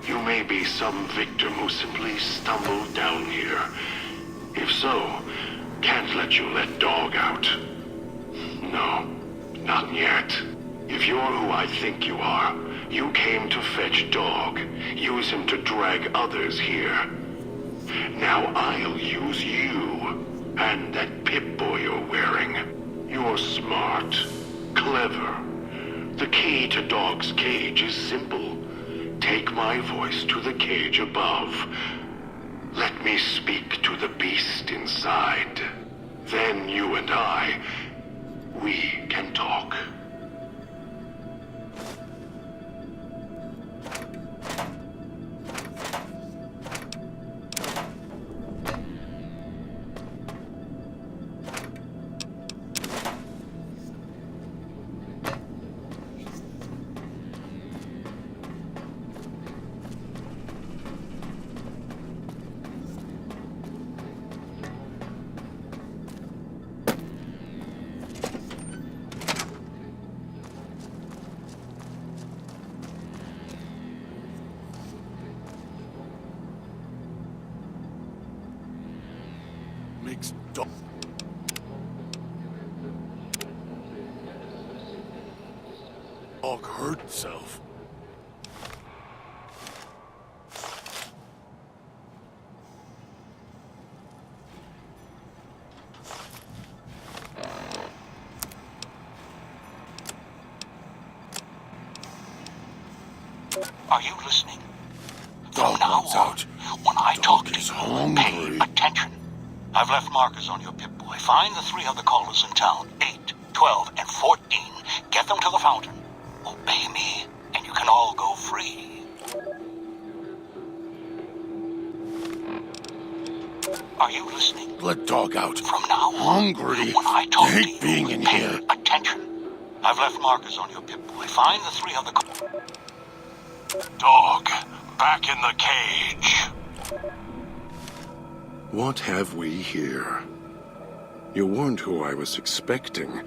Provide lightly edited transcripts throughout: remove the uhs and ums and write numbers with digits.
You may be some victim who simply stumbled down here. If so, can't let you let Dog out. No, not yet. If you're who I think you are, you came to fetch Dog, use him to drag others here. Now I'll use you, and that Pip-Boy you're wearing. You're smart, clever. The key to Dog's cage is simple. Take my voice to the cage above. Let me speak to the beast inside. Then you and I, we can talk. Makes Dog hurt himself. Are you listening? Dog From now wants on, out. when I Dog talk to is you, hungry. pay attention. I've left markers on your Pip-Boy. Find the 3 other callers in town, 8, 12, and 14. Get them to the fountain. Obey me, and you can all go free. Are you listening? Let Dog out. From now on, Hungry. when I talk to Hate you, being in pay here. attention. I've left markers on your Pip-Boy. Find the 3 other Dog, back in the cage. What have we here? You weren't who I was expecting.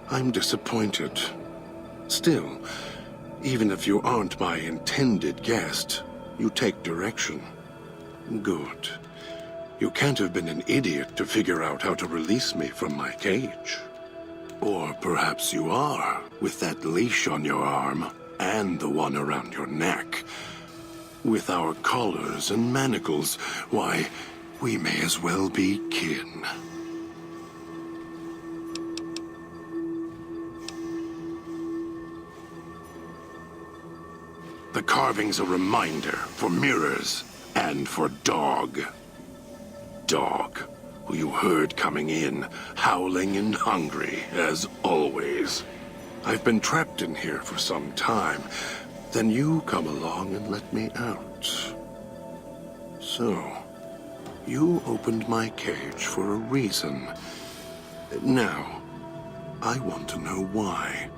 I'm disappointed. Still, even if you aren't my intended guest, you take direction. Good. You can't have been an idiot to figure out how to release me from my cage. Or perhaps you are, with that leash on your arm, and the one around your neck. With our collars and manacles, why, we may as well be kin. The carving's a reminder for mirrors and for Dog. Dog, who you heard coming in, howling and hungry, as always. I've been trapped in here for some time. Then you come along and let me out. So, you opened my cage for a reason. Now, I want to know why.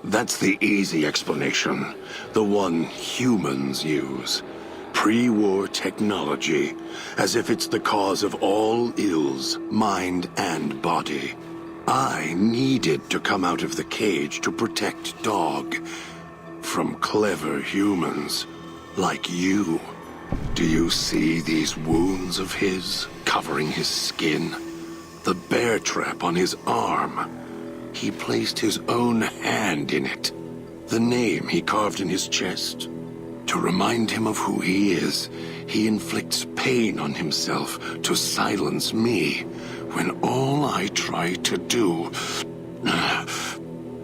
That's the easy explanation. The one humans use. Pre-war technology. As if it's the cause of all ills, mind and body. I needed to come out of the cage to protect Dog. From clever humans. Like you. Do you see these wounds of his, covering his skin? The bear trap on his arm. He placed his own hand in it. The name he carved in his chest. To remind him of who he is, he inflicts pain on himself to silence me, when all I try to do...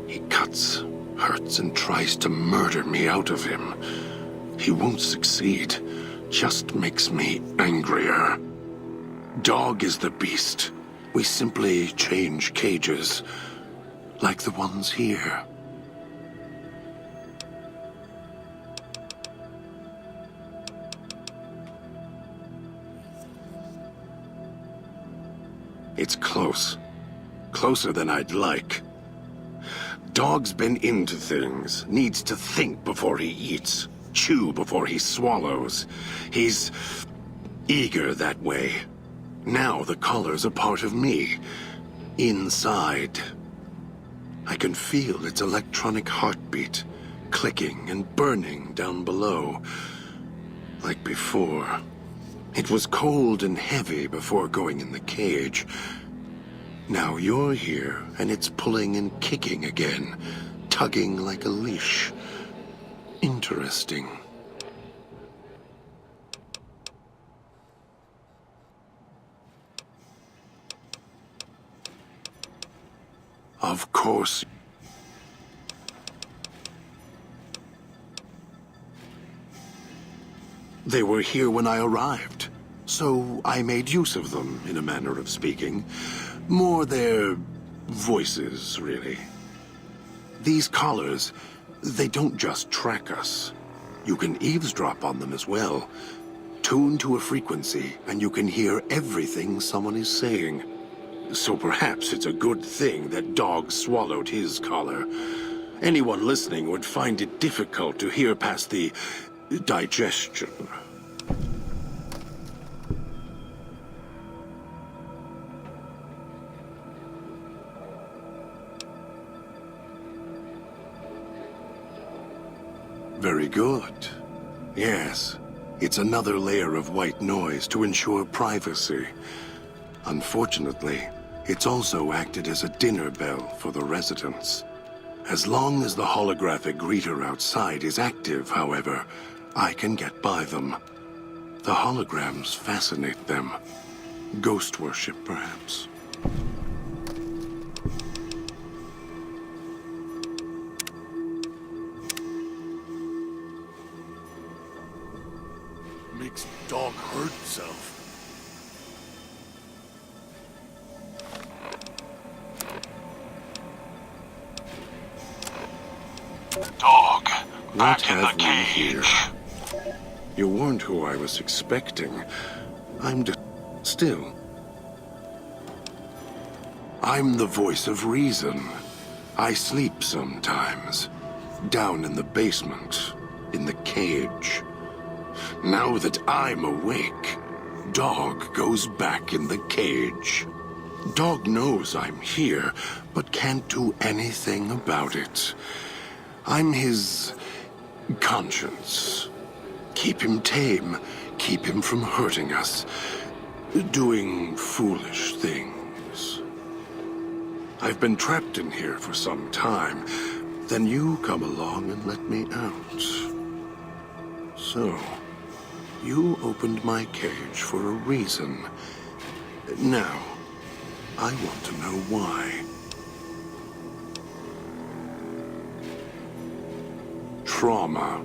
He cuts, hurts, and tries to murder me out of him. He won't succeed, just makes me angrier. Dog is the beast. We simply change cages. Like the ones here. It's close. Closer than I'd like. Dog's been into things, needs to think before he eats. chew before he swallows. He's eager that way. Now the color's a part of me. Inside. I can feel its electronic heartbeat, clicking and burning down below. Like before. It was cold and heavy before going in the cage. Now you're here, and it's pulling and kicking again, tugging like a leash. Interesting. Of course. They were here when I arrived, so I made use of them, in a manner of speaking. More their voices, really. These collars, they don't just track us. You can eavesdrop on them as well. Tune to a frequency, and you can hear everything someone is saying. So perhaps it's a good thing that Dog swallowed his collar. Anyone listening would find it difficult to hear past the digestion. Very good. Yes, it's another layer of white noise to ensure privacy. Unfortunately, it's also acted as a dinner bell for the residents. As long as the holographic greeter outside is active, however, I can get by them. The holograms fascinate them. Ghost worship, perhaps. Makes Dog hurt himself. Dog, What back in the have we cage. here? You weren't who I was expecting. Still. I'm the voice of reason. I sleep sometimes. Down in the basement. In the cage. Now that I'm awake, Dog goes back in the cage. Dog knows I'm here, but can't do anything about it. I'm his conscience. Keep him tame, keep him from hurting us, doing foolish things. I've been trapped in here for some time. Then you come along and let me out. So, you opened my cage for a reason. Now, I want to know why. Trauma.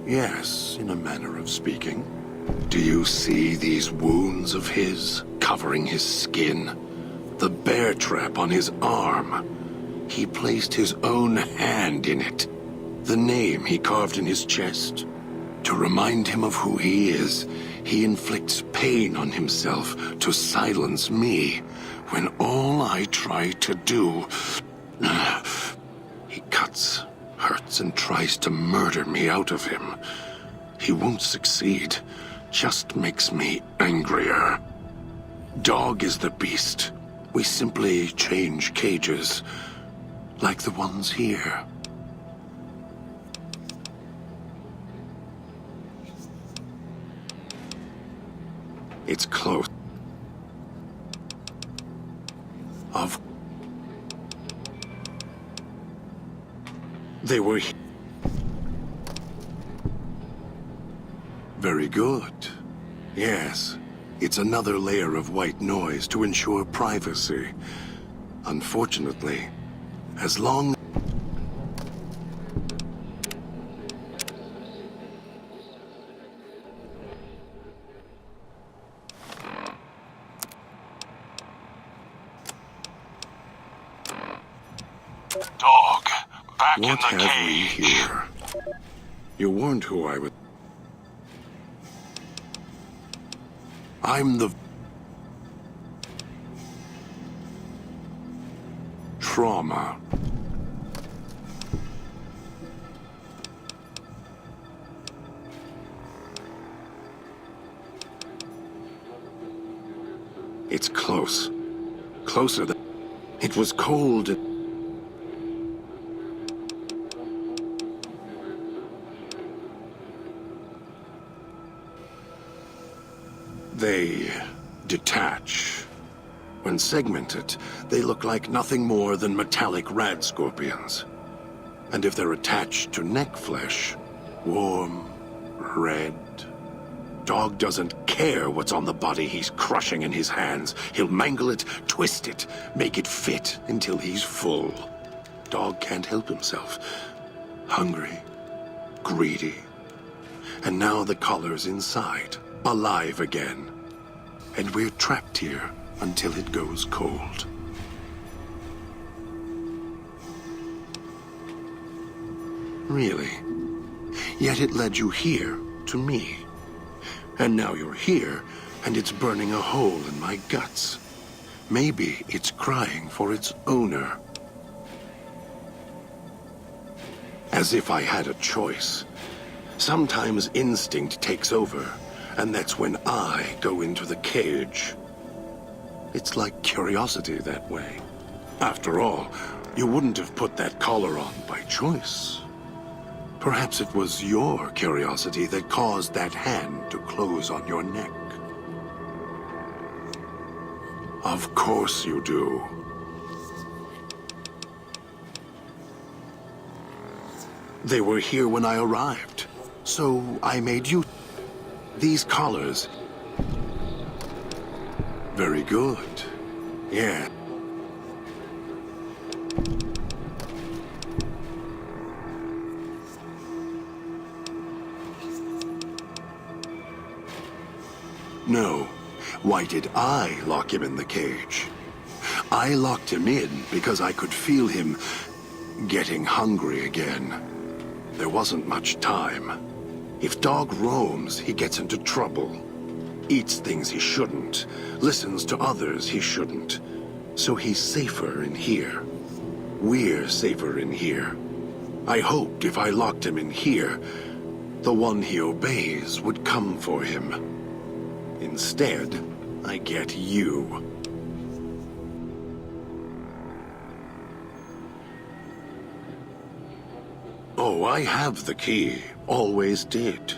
Yes, in a manner of speaking. Do you see these wounds of his covering his skin? The bear trap on his arm. He placed his own hand in it. The name he carved in his chest. To remind him of who he is, he inflicts pain on himself to silence me, when all I try to do... He cuts, hurts, and tries to murder me out of him. He won't succeed, just makes me angrier. Dog is the beast. We simply change cages, like the ones here. It's close. They were... Very good. Yes. It's another layer of white noise to ensure privacy. Unfortunately, as long... Dog, back in What the have we cage. here? You weren't who I would... I'm the... Trauma. It's close. Closer than... It was cold. They detach. When segmented, they look like nothing more than metallic rad scorpions. And if they're attached to neck flesh, warm, red... Dog doesn't care what's on the body he's crushing in his hands. He'll mangle it, twist it, make it fit until he's full. Dog can't help himself. Hungry, greedy. And now the collar's inside, alive again. And we're trapped here until it goes cold. Really? Yet it led you here, to me. And now you're here, and it's burning a hole in my guts. Maybe it's crying for its owner. As if I had a choice. Sometimes instinct takes over, and that's when I go into the cage. It's like curiosity that way. After all, you wouldn't have put that collar on by choice. Perhaps it was your curiosity that caused that hand to close on your neck. Of course you do. They were here when I arrived, so I made you... These collars. Very good. Yeah. No. Why did I lock him in the cage? I locked him in because I could feel him getting hungry again. There wasn't much time. If Dog roams, he gets into trouble. Eats things he shouldn't. Listens to others he shouldn't. So he's safer in here. We're safer in here. I hoped if I locked him in here, the one he obeys would come for him. Instead, I get you. Oh, I have the key. Always did.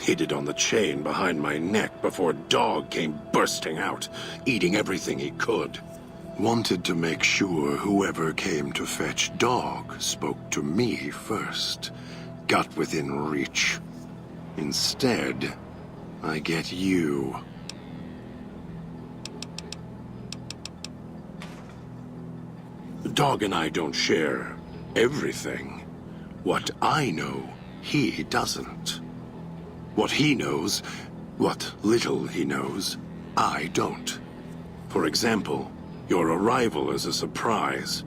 Hid it on the chain behind my neck before Dog came bursting out, eating everything he could. Wanted to make sure whoever came to fetch Dog spoke to me first. Got within reach. Instead, I get you. Dog and I don't share everything. What I know, he doesn't. What he knows, what little he knows, I don't. For example, your arrival is a surprise.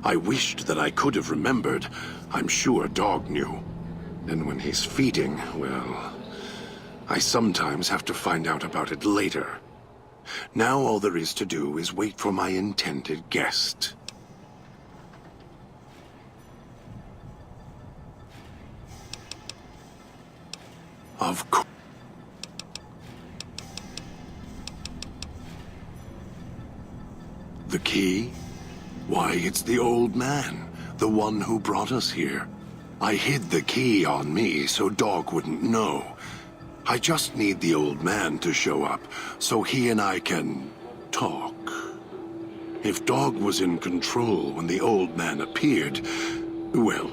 I wished that I could have remembered. I'm sure Dog knew. And when he's feeding, well... I sometimes have to find out about it later. Now all there is to do is wait for my intended guest. Of course. The key? Why, it's the old man, the one who brought us here. I hid the key on me so Dog wouldn't know. I just need the old man to show up, so he and I can... talk. If Dog was in control when the old man appeared, well,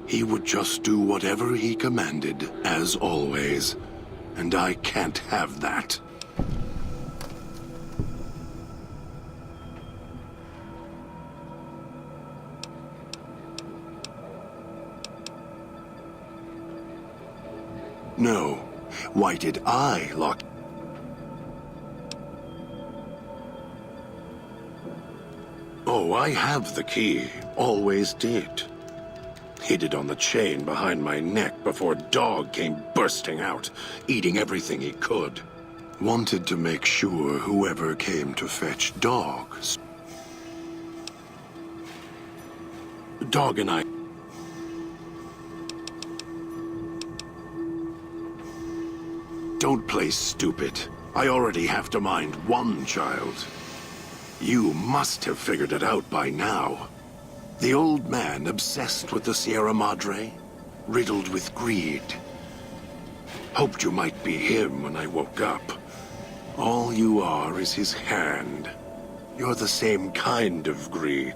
he would just do whatever he commanded, as always. And I can't have that. No. Why did I lock... Oh, I have the key. Always did. Hid it on the chain behind my neck before Dog came bursting out, eating everything he could. Wanted to make sure whoever came to fetch Dog... Dog and I... Don't play stupid. I already have to mind one child. You must have figured it out by now. The old man obsessed with the Sierra Madre, riddled with greed. Hoped you might be him when I woke up. All you are is his hand. You're the same kind of greed.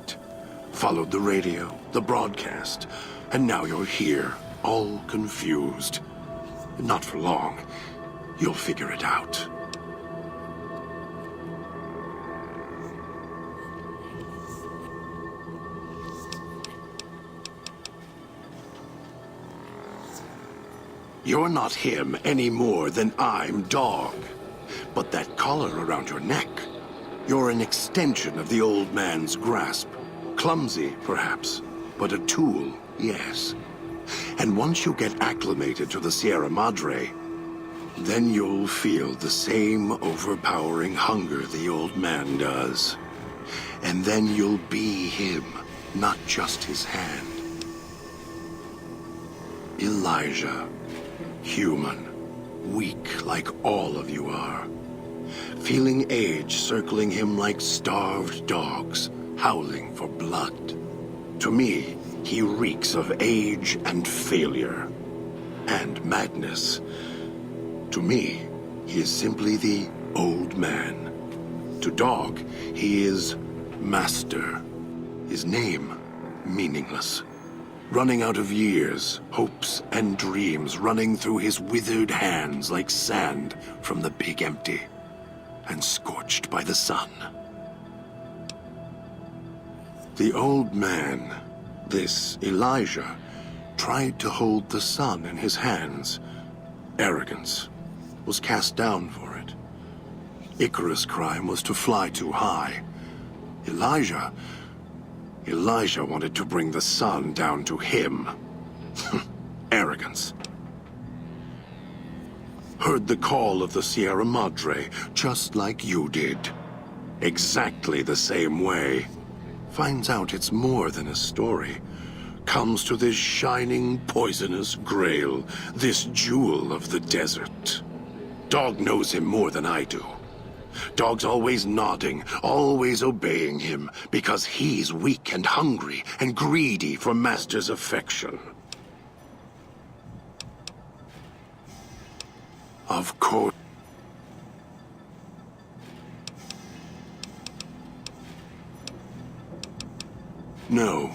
Followed the radio, the broadcast, and now you're here, all confused. Not for long. You'll figure it out. You're not him any more than I'm Dog. But that collar around your neck, you're an extension of the old man's grasp. Clumsy, perhaps, but a tool, yes. And once you get acclimated to the Sierra Madre, then you'll feel the same overpowering hunger the old man does. And then you'll be him, not just his hand. Elijah. Human, weak like all of you are. Feeling age circling him like starved dogs, howling for blood. To me, he reeks of age and failure. And madness. To me, he is simply the old man. To Dog, he is Master. His name, meaningless. Running out of years, hopes and dreams running through his withered hands like sand from the big empty, and scorched by the sun. The old man, this Elijah, tried to hold the sun in his hands. Arrogance was cast down for it. Icarus' crime was to fly too high. Elijah wanted to bring the sun down to him. Arrogance. Heard the call of the Sierra Madre, just like you did. Exactly the same way. Finds out it's more than a story. Comes to this shining, poisonous grail, this jewel of the desert. Dog knows him more than I do. Dog's always nodding, always obeying him, because he's weak and hungry and greedy for Master's affection. Of course. No.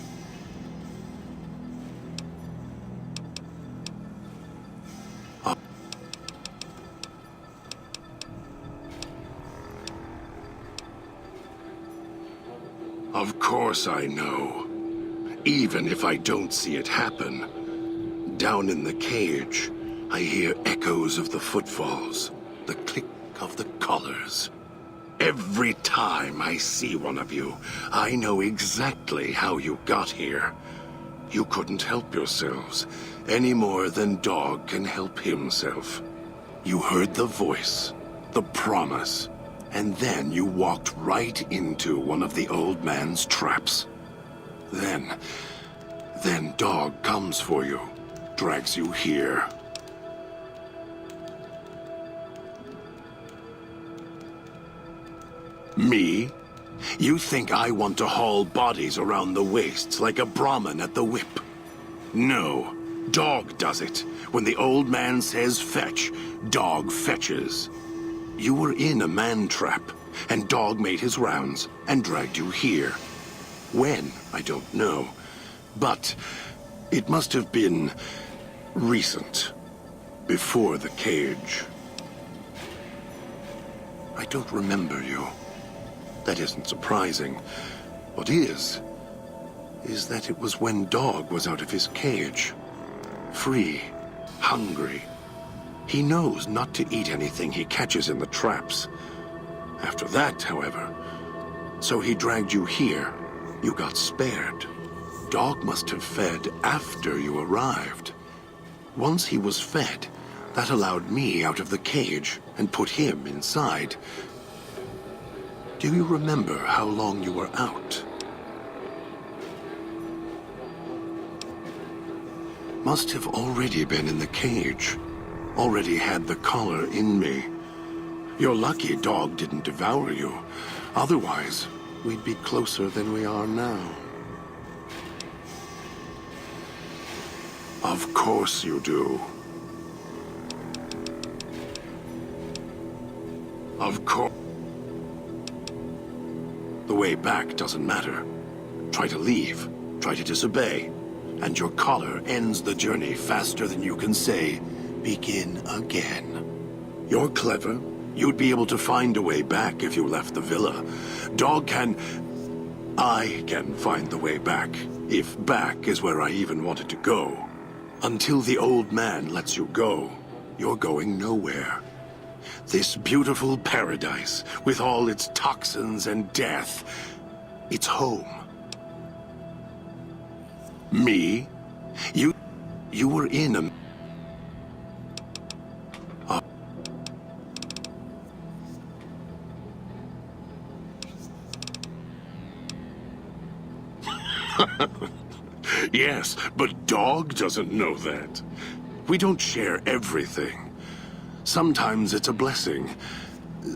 Of course I know. Even if I don't see it happen. Down in the cage, I hear echoes of the footfalls, the click of the collars. Every time I see one of you, I know exactly how you got here. You couldn't help yourselves, any more than Dog can help himself. You heard the voice, the promise, and then you walked right into one of the old man's traps. Then Dog comes for you, drags you here. Me? You think I want to haul bodies around the wastes like a Brahmin at the whip? No, Dog does it. When the old man says fetch, Dog fetches. You were in a man trap, and Dog made his rounds and dragged you here. When, I don't know. But it must have been recent, before the cage. I don't remember you. That isn't surprising. What is that it was when Dog was out of his cage. Free, hungry. He knows not to eat anything he catches in the traps. After that, however, so he dragged you here. You got spared. Dog must have fed after you arrived. Once he was fed, that allowed me out of the cage and put him inside. Do you remember how long you were out? Must have already been in the cage. Already had the collar in me. You're lucky Dog didn't devour you. Otherwise, we'd be closer than we are now. Of course you do. Of course. The way back doesn't matter. Try to leave, try to disobey, and your collar ends the journey faster than you can say, begin again. You're clever. You'd be able to find a way back if you left the villa. I can find the way back, if back is where I even wanted to go. Until the old man lets you go, you're going nowhere. This beautiful paradise, with all its toxins and death, it's home. Me? You were in a... Yes, but Dog doesn't know that. We don't share everything. Sometimes it's a blessing.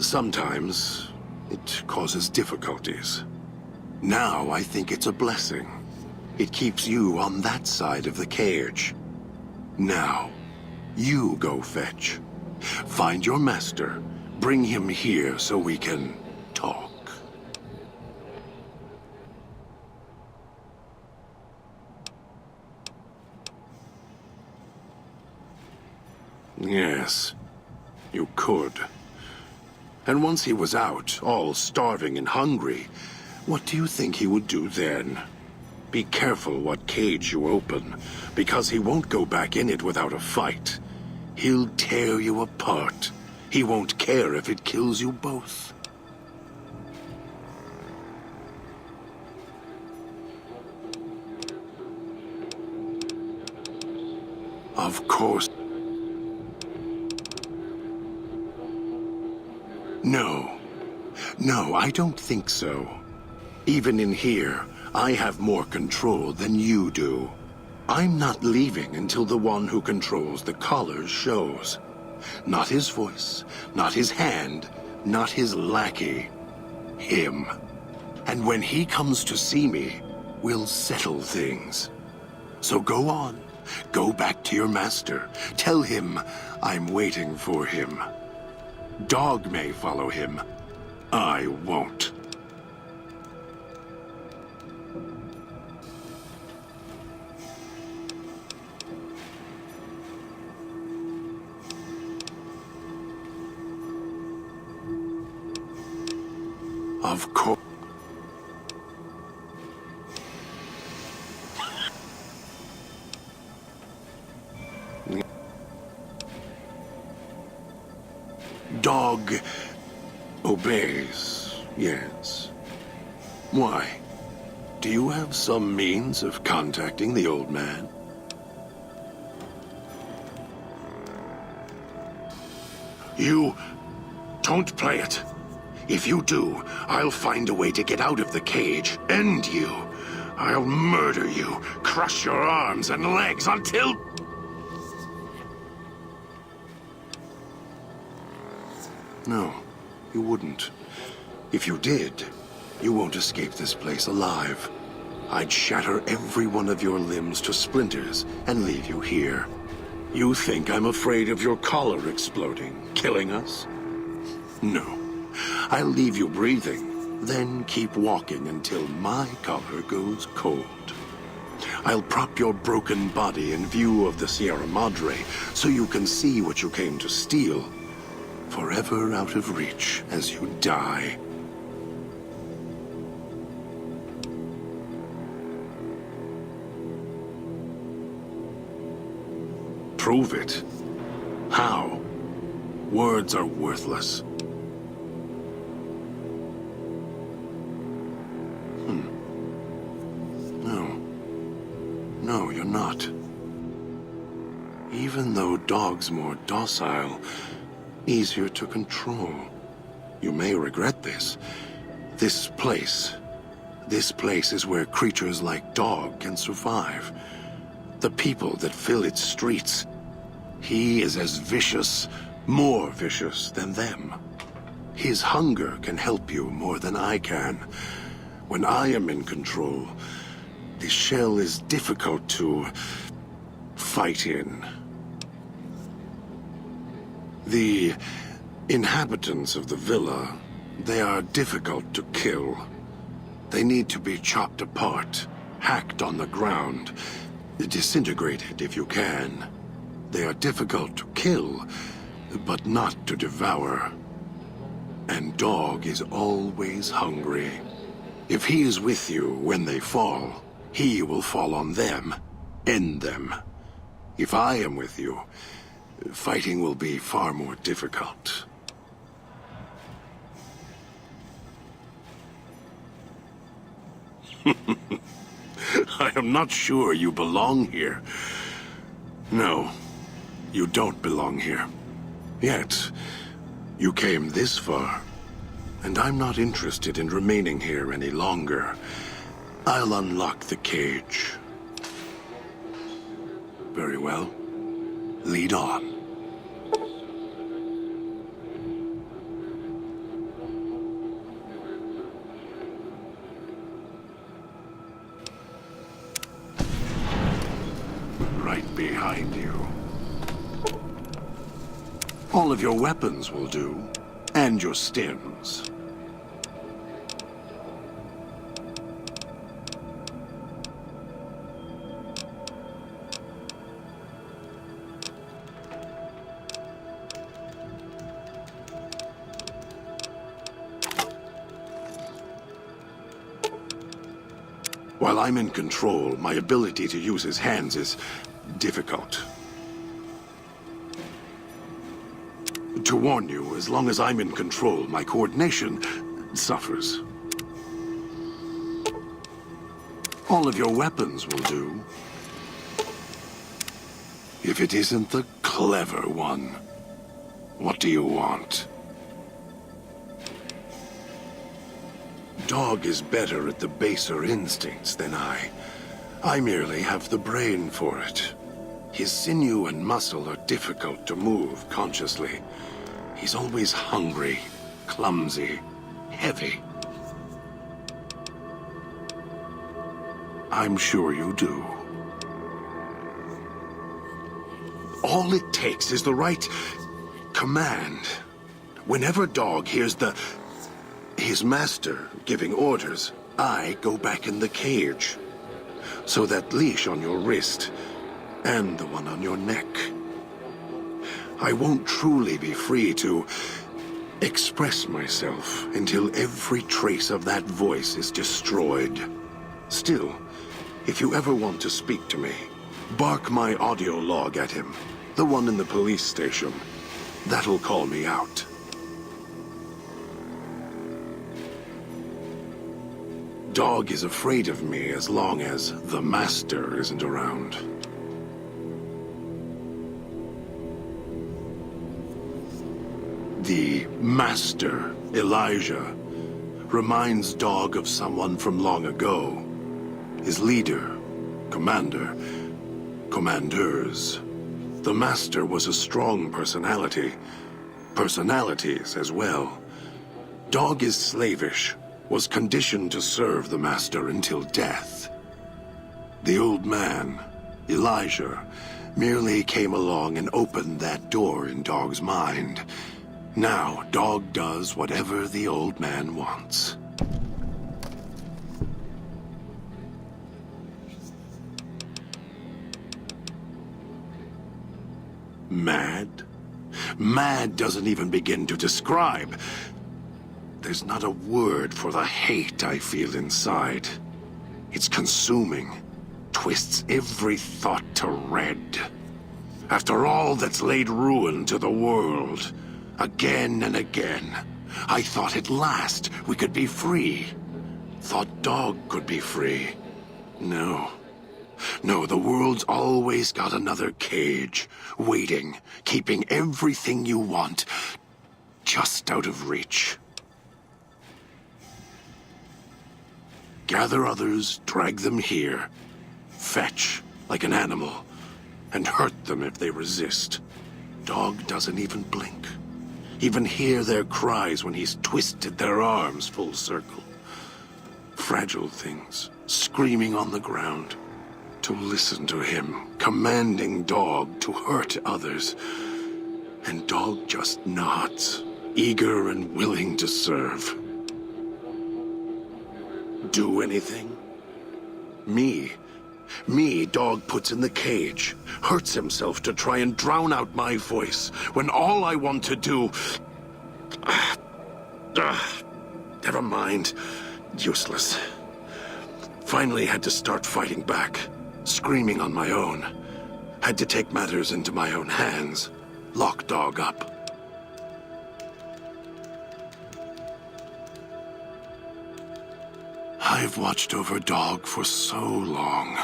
Sometimes it causes difficulties. Now I think it's a blessing. It keeps you on that side of the cage. Now, you go fetch. Find your master. Bring him here so we can talk. Yes, you could. And once he was out, all starving and hungry, what do you think he would do then? Be careful what cage you open, because he won't go back in it without a fight. He'll tear you apart. He won't care if it kills you both. Of course. No, I don't think so. Even in here, I have more control than you do. I'm not leaving until the one who controls the collars shows. Not his voice, not his hand, not his lackey. Him. And when he comes to see me, we'll settle things. So go on. Go back to your master. Tell him I'm waiting for him. Dog may follow him. I won't. Of course. Dog obeys, yes. Why? Do you have some means of contacting the old man? You don't play it. If you do, I'll find a way to get out of the cage, end you. I'll murder you, crush your arms and legs until... No, you wouldn't. If you did, you won't escape this place alive. I'd shatter every one of your limbs to splinters and leave you here. You think I'm afraid of your collar exploding, killing us? No. I'll leave you breathing, then keep walking until my collar goes cold. I'll prop your broken body in view of the Sierra Madre so you can see what you came to steal. Forever out of reach as you die. Prove it. How? Words are worthless. No, you're not. Even though Dog's more docile, easier to control. You may regret this. This place is where creatures like Dog can survive. The people that fill its streets. He is as vicious, more vicious than them. His hunger can help you more than I can. When I am in control, the shell is difficult to fight in. The inhabitants of the villa, they are difficult to kill. They need to be chopped apart, hacked on the ground, disintegrated if you can. They are difficult to kill, but not to devour. And Dog is always hungry. If he is with you when they fall, he will fall on them, end them. If I am with you, fighting will be far more difficult. I am not sure you belong here. No, you don't belong here. Yet, you came this far, and I'm not interested in remaining here any longer. I'll unlock the cage. Very well. Lead on. Right behind you. All of your weapons will do, and your stems. While I'm in control, my ability to use his hands is difficult. To warn you, as long as I'm in control, my coordination suffers. All of your weapons will do. If it isn't the clever one, what do you want? Dog is better at the baser instincts than I. I merely have the brain for it. His sinew and muscle are difficult to move consciously. He's always hungry, clumsy, heavy. I'm sure you do. All it takes is the right command. Whenever Dog hears his master giving orders, I go back in the cage. So that leash on your wrist, and the one on your neck. I won't truly be free to express myself until every trace of that voice is destroyed. Still, if you ever want to speak to me, bark my audio log at him, the one in the police station. That'll call me out. Dog is afraid of me as long as the master isn't around. The master, Elijah, reminds Dog of someone from long ago. His leader, commander, commanders. The master was a strong personality. Personalities as well. Dog is slavish. Was conditioned to serve the master until death. The old man, Elijah, merely came along and opened that door in Dog's mind. Now, Dog does whatever the old man wants. Mad? Mad doesn't even begin to describe. There's not a word for the hate I feel inside. It's consuming, twists every thought to red. After all that's laid ruin to the world, again and again, I thought at last we could be free. Thought Dog could be free. No. No, the world's always got another cage, waiting, keeping everything you want just out of reach. Gather others, drag them here, fetch like an animal, and hurt them if they resist. Dog doesn't even blink. Even hear their cries when he's twisted their arms full circle. Fragile things, screaming on the ground. To listen to him, commanding Dog to hurt others. And Dog just nods, eager and willing to serve. Do anything? Me, Dog puts in the cage, hurts himself to try and drown out my voice, when all I want to do... Never mind. Useless. Finally had to start fighting back, screaming on my own. Had to take matters into my own hands, lock Dog up. I've watched over Dog for so long.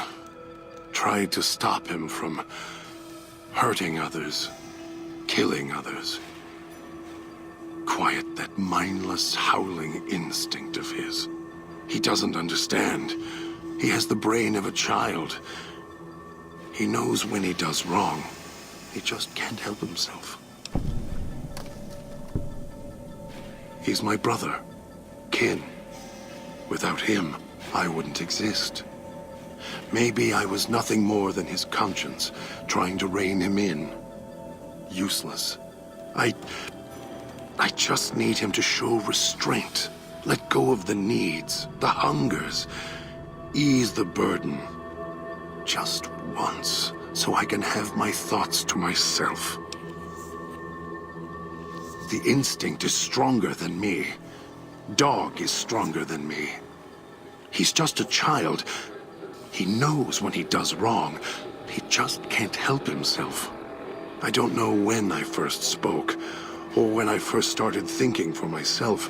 Tried to stop him from hurting others, killing others. Quiet that mindless, howling instinct of his. He doesn't understand. He has the brain of a child. He knows when he does wrong. He just can't help himself. He's my brother, kin. Without him, I wouldn't exist. Maybe I was nothing more than his conscience, trying to rein him in. Useless. I just need him to show restraint. Let go of the needs, the hungers. Ease the burden. Just once, so I can have my thoughts to myself. The instinct is stronger than me. Dog is stronger than me. He's just a child. He knows when he does wrong. He just can't help himself. I don't know when I first spoke, or when I first started thinking for myself.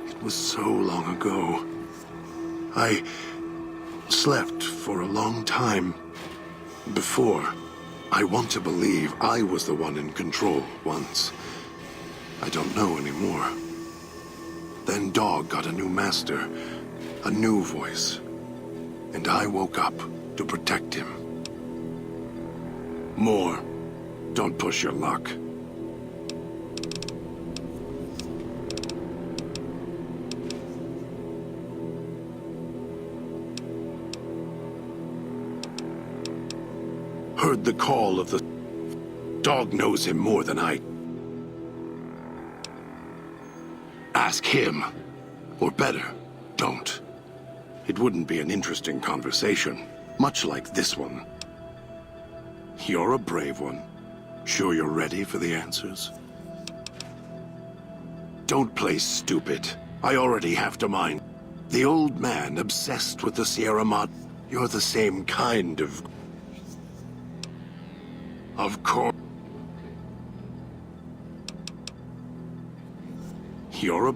It was so long ago. I slept for a long time before. I want to believe I was the one in control once. I don't know anymore. Then Dog got a new master, a new voice. And I woke up to protect him. More. Don't push your luck. Heard the call of the... Dog knows him more than I... Ask him. Or better, don't. It wouldn't be an interesting conversation, much like this one. You're a brave one. Sure you're ready for the answers? Don't play stupid. I already have to mind. The old man obsessed with the Sierra Madre. You're the same kind of... Of course. You're a...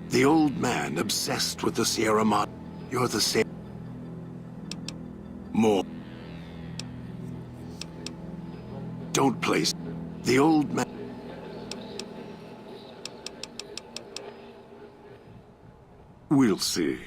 The old man obsessed with the Sierra Madre. You're the same... More. Don't place... The old man... We'll see.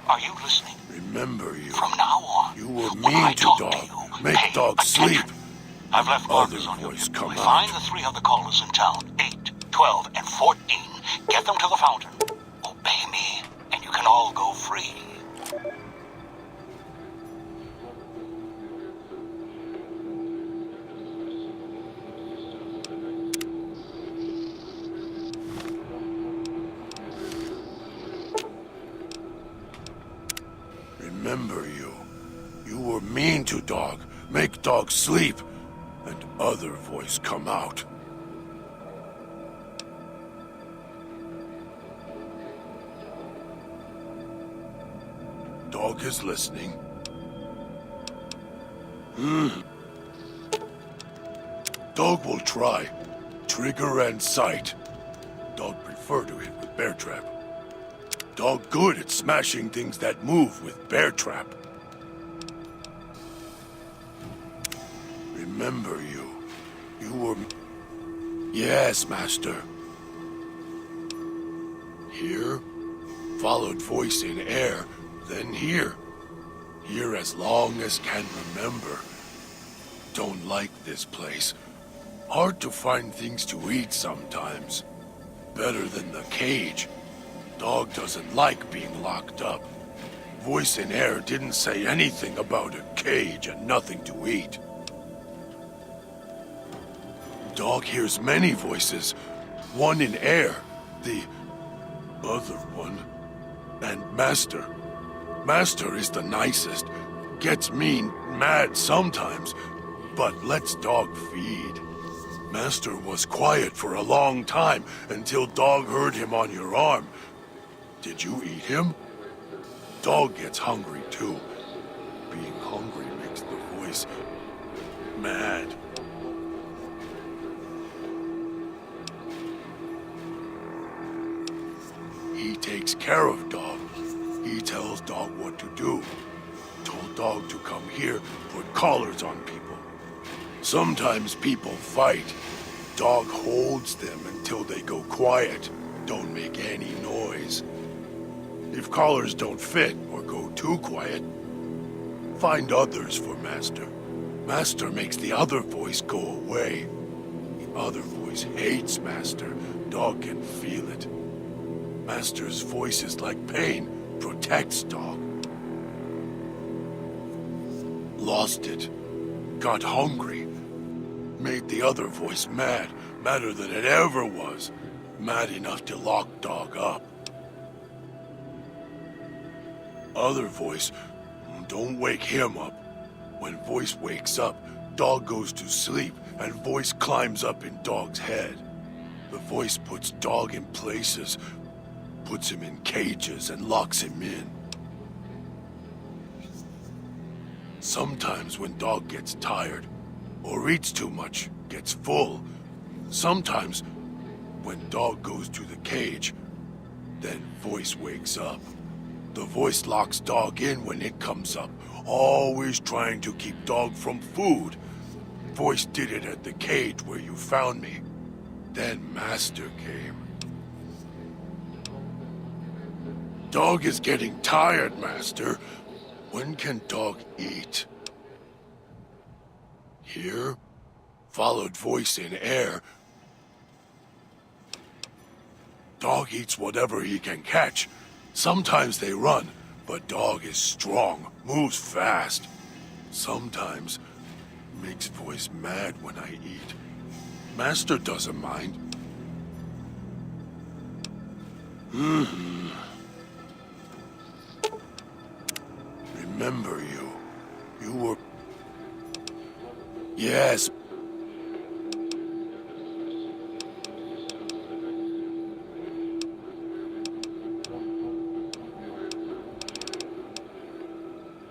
Are you listening? Remember you. From now on, You were when I mean to talk Dog. you, Make pay Dog attention. sleep. I've left markers Other on your voice pip. come Find out. the 3 other callers in town, 8, 12, and 14. Get them to the fountain. Obey me, and you can all go free. Remember you. You were mean to Dog. Make Dog sleep. And other voice come out. Dog is listening. Dog will try. Trigger and sight. Dog prefer to hit with bear trap. Dog good at smashing things that move with bear trap. remember you. You were... Yes, Master. Here, followed voice in air, then here. Here as long as can remember. Don't like this place. Hard to find things to eat sometimes. Better than the cage. Dog doesn't like being locked up. Voice in air didn't say anything about a cage and nothing to eat. Dog hears many voices. One in air, the other one, and Master. Master is the nicest. Gets mean, mad sometimes, but lets Dog feed. Master was quiet for a long time until Dog heard him on your arm. Did you eat him? Dog gets hungry too. Being hungry makes the voice mad. He takes care of Dog. He tells Dog what to do. Told Dog to come here, put collars on people. Sometimes people fight. Dog holds them until they go quiet, don't make any noise. If collars don't fit or go too quiet, find others for Master. Master makes the other voice go away. The other voice hates Master. Dog can feel it. Master's voice is like pain, protects Dog. Lost it. Got hungry. Made the other voice mad, madder than it ever was. Mad enough to lock Dog up. Other voice, don't wake him up. When voice wakes up, Dog goes to sleep and voice climbs up in Dog's head. The voice puts Dog in places, puts him in cages and locks him in. Sometimes when Dog gets tired, or eats too much, gets full. Sometimes when Dog goes to the cage, then voice wakes up. The voice locks Dog in when it comes up, always trying to keep Dog from food. Voice did it at the cage where you found me. Then Master came. Dog is getting tired, Master. When can Dog eat? Here, followed voice in air. Dog eats whatever he can catch. Sometimes they run, but Dog is strong, moves fast. Sometimes makes voice mad when I eat. Master doesn't mind. Remember you. You were... Yes.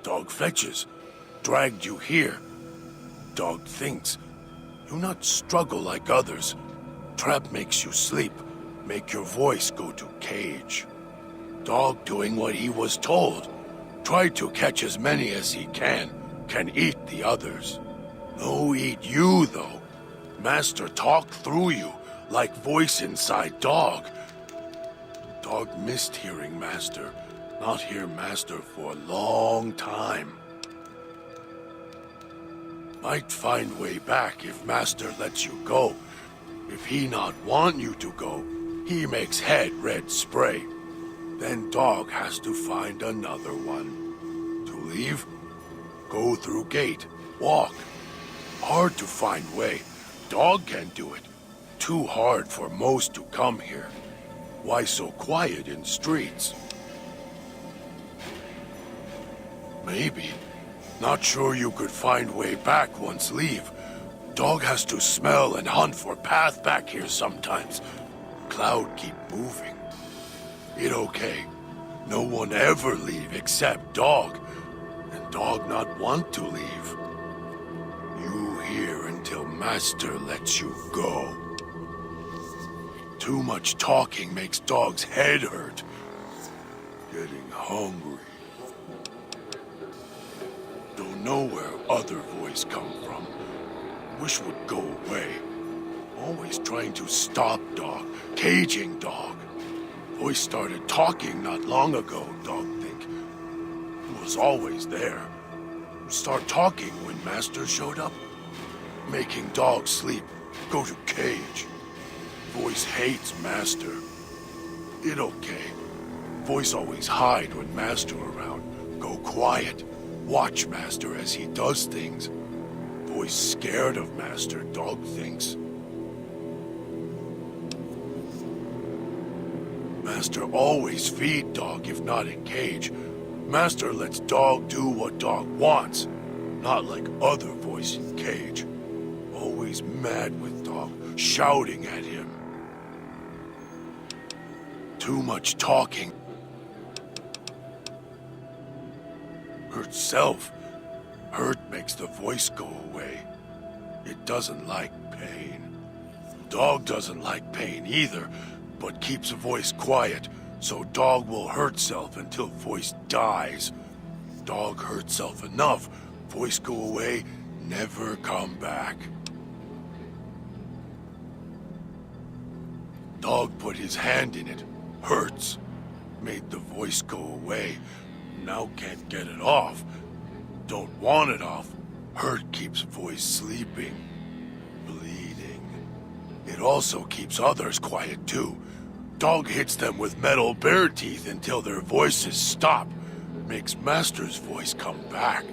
Dog fetches. Dragged you here. Dog thinks. Do not struggle like others. Trap makes you sleep. Make your voice go to cage. Dog doing what he was told. Try to catch as many as he can eat the others. No eat you, though. Master talk through you, like voice inside Dog. Dog missed hearing Master. Not hear Master for a long time. Might find way back if Master lets you go. If he not want you to go, he makes head red spray. Then Dog has to find another one. To leave? Go through gate. Walk. Hard to find way. Dog can do it. Too hard for most to come here. Why so quiet in streets? Maybe. Not sure you could find way back once leave. Dog has to smell and hunt for path back here sometimes. Cloud keep moving. It okay. No one ever leave except Dog. And Dog not want to leave. You here until Master lets you go. Too much talking makes Dog's head hurt. Getting hungry. Don't know where other voice come from. wish would go away. Always trying to stop dog, caging dog. Voice started talking not long ago, dog think. Was always there. Start talking when Master showed up. Making dog sleep, go to cage. Voice hates Master. It okay. Voice always hide when Master around. Go quiet. Watch Master as he does things. Voice scared of Master, dog thinks. Master always feed dog if not in cage. Master lets dog do what dog wants. Not like other voice in cage. Always mad with dog, shouting at him. Too much talking. Hurt self. Hurt makes the voice go away. It doesn't like pain. Dog doesn't like pain either, but keeps a voice quiet, so dog will hurt self until voice dies. Dog hurt self enough, voice go away, never come back. Dog put his hand in it, hurts. Made the voice go away, now can't get it off. Don't want it off, hurt keeps voice sleeping, bleeding. It also keeps others quiet too. Dog hits them with metal bear teeth until their voices stop. Makes Master's voice come back.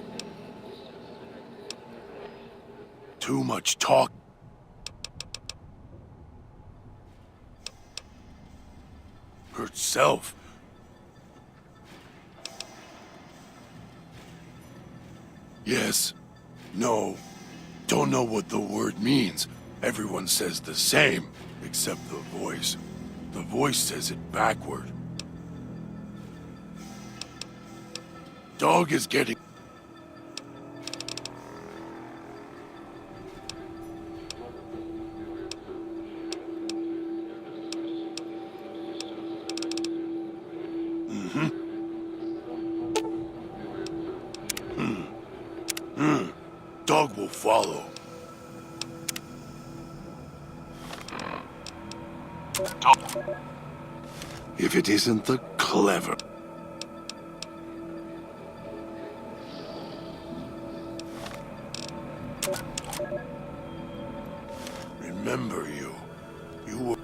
Too much talk. Hurt self. Yes. No. Don't know what the word means. Everyone says the same, except the voice. The voice says it backward. Dog is getting... Dog will follow. If it isn't the clever... Remember you. You were...